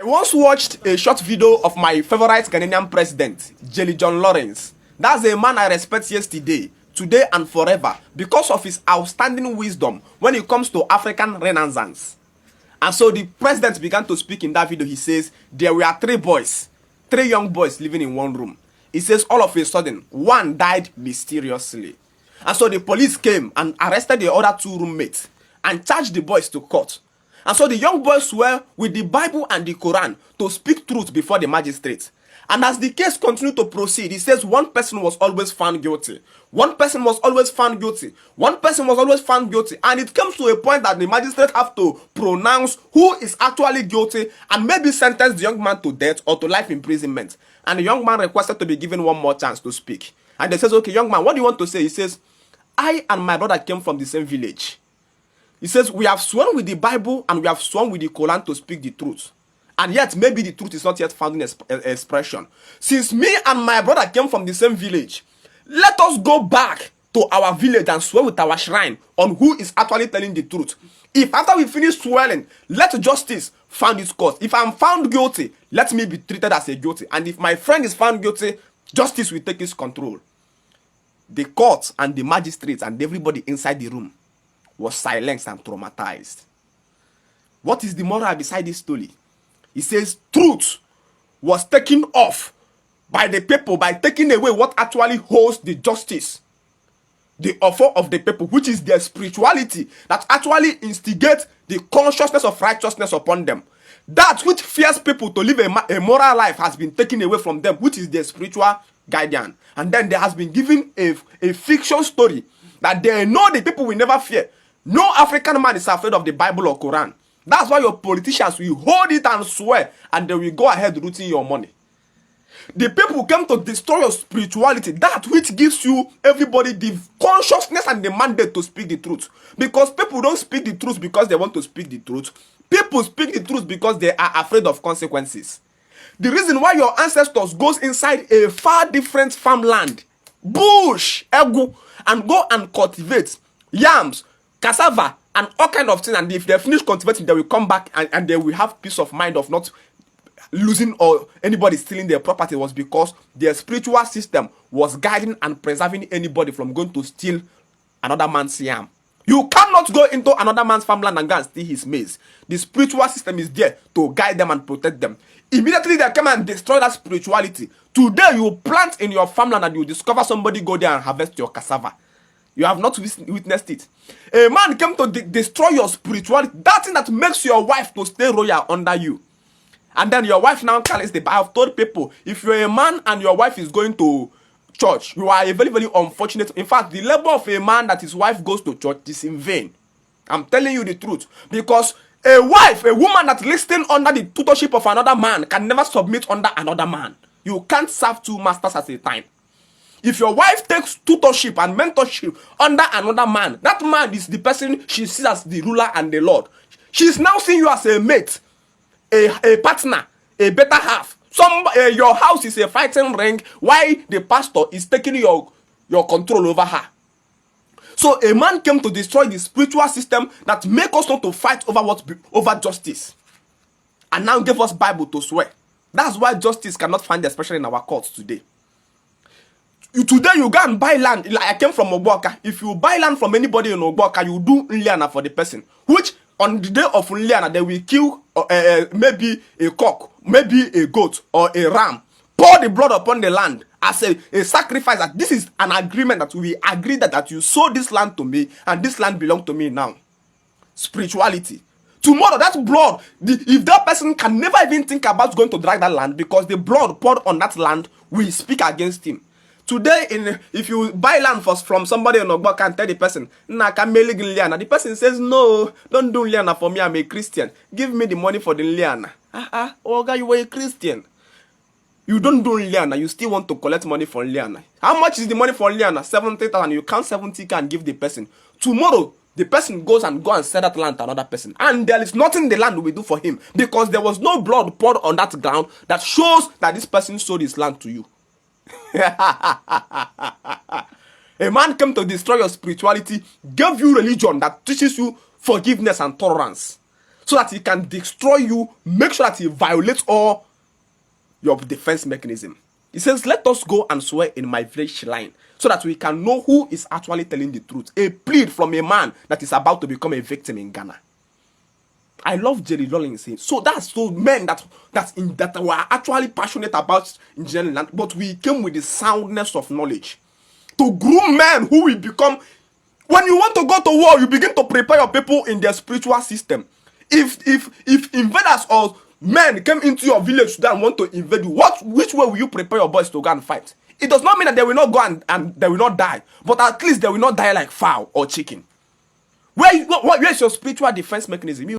once watched a short video of my favorite Ghanaian president, Jelly John Lawrence. That's a man I respect yesterday, today and forever because of his outstanding wisdom when it comes to African Renaissance. And so the president began to speak in that video. He says, there were three young boys living in one room. He says all of a sudden, one died mysteriously. And so the police came and arrested the other two roommates and charged the boys to court. And so the young boys were with the Bible and the Quran to speak truth before the magistrate. And as the case continued to proceed, he says one person was always found guilty. One person was always found guilty. One person was always found guilty. And it comes to a point that the magistrate have to pronounce who is actually guilty and maybe sentence the young man to death or to life imprisonment. And the young man requested to be given one more chance to speak. And they says, okay, young man, what do you want to say? He says, I and my brother came from the same village. He says, we have sworn with the Bible and we have sworn with the Quran to speak the truth. And yet, maybe the truth is not yet found in expression. Since me and my brother came from the same village, let us go back to our village and swear with our shrine on who is actually telling the truth. If after we finish swearing, let justice find its course. If I'm found guilty, let me be treated as a guilty. And if my friend is found guilty, justice will take its control. The court and the magistrates and everybody inside the room was silenced and traumatized. What is the moral beside this story? He says truth was taken off by the people by taking away what actually holds the justice, the offer of the people, which is their spirituality that actually instigates the consciousness of righteousness upon them. That which fears people to live a moral life has been taken away from them, which is their spiritual guardian. And then there has been given a fiction story that they know the people will never fear. No African man is afraid of the Bible or Quran. That's why your politicians will hold it and swear, and they will go ahead rooting your money. The people came to destroy your spirituality, that which gives you, everybody, the consciousness and the mandate to speak the truth. Because people don't speak the truth because they want to speak the truth. People speak the truth because they are afraid of consequences. The reason why your ancestors goes inside a far different farmland, bush, egu, and go and cultivate yams, cassava, and all kind of things, and if they finish cultivating, they will come back and they will have peace of mind of not losing or anybody stealing their property, was because their spiritual system was guiding and preserving anybody from going to steal another man's yam. You cannot go into another man's farmland and go and steal his maize. The spiritual system is there to guide them and protect them. Immediately they come and destroy that spirituality. Today you plant in your farmland and you discover somebody go there and harvest your cassava. You have not witnessed it. A man came to destroy your spirituality. That thing that makes your wife to stay royal under you. And then your wife now carries the Bible. I have told people, if you're a man and your wife is going to church, you are a very, very unfortunate. In fact, the labor of a man that his wife goes to church is in vain. I'm telling you the truth. Because a wife, a woman that listens under the tutorship of another man can never submit under another man. You can't serve two masters at a time. If your wife takes tutorship and mentorship under another man, that man is the person she sees as the ruler and the Lord. She's now seeing you as a mate, a partner, a better half. Your house is a fighting ring while the pastor is taking your control over her. So a man came to destroy the spiritual system that make us not to fight over justice. And now gave us Bible to swear. That's why justice cannot find expression in our courts today. Today you go and buy land. Like I came from Ogboka. If you buy land from anybody in Ogboka, you do Nliana for the person. Which on the day of Nliana, they will kill maybe a cock, maybe a goat or a ram. Pour the blood upon the land as a sacrifice. That this is an agreement that we agree that you sold this land to me and this land belongs to me now. Spirituality. Tomorrow that blood, if that person can never even think about going to drag that land because the blood poured on that land will speak against him. Today, if you buy land from somebody in Ogboka and tell the person, the person says, no, don't do liana for me, I'm a Christian. Give me the money for the liana. Oga, you were a Christian. You don't do liana, you still want to collect money for liana. How much is the money for liana? 70,000. You count 70,000 and give the person. Tomorrow, the person goes and sell that land to another person. And there is nothing the land will do for him because there was no blood poured on that ground that shows that this person sold his land to you. A man came to destroy your spirituality, gave you religion that teaches you forgiveness and tolerance. so that he can destroy you, make sure that he violates all your defense mechanism. He says, let us go and swear in my village shrine so that we can know who is actually telling the truth. A plea from a man that is about to become a victim in Ghana. I love Jerry Rawlings. So that's those men that were actually passionate about engineering land, but we came with the soundness of knowledge to groom men who will become. When you want to go to war, you begin to prepare your people in their spiritual system. If invaders or men came into your village today and want to invade you, which way will you prepare your boys to go and fight? It does not mean that they will not go and they will not die, but at least they will not die like fowl or chicken. Where is your spiritual defense mechanism?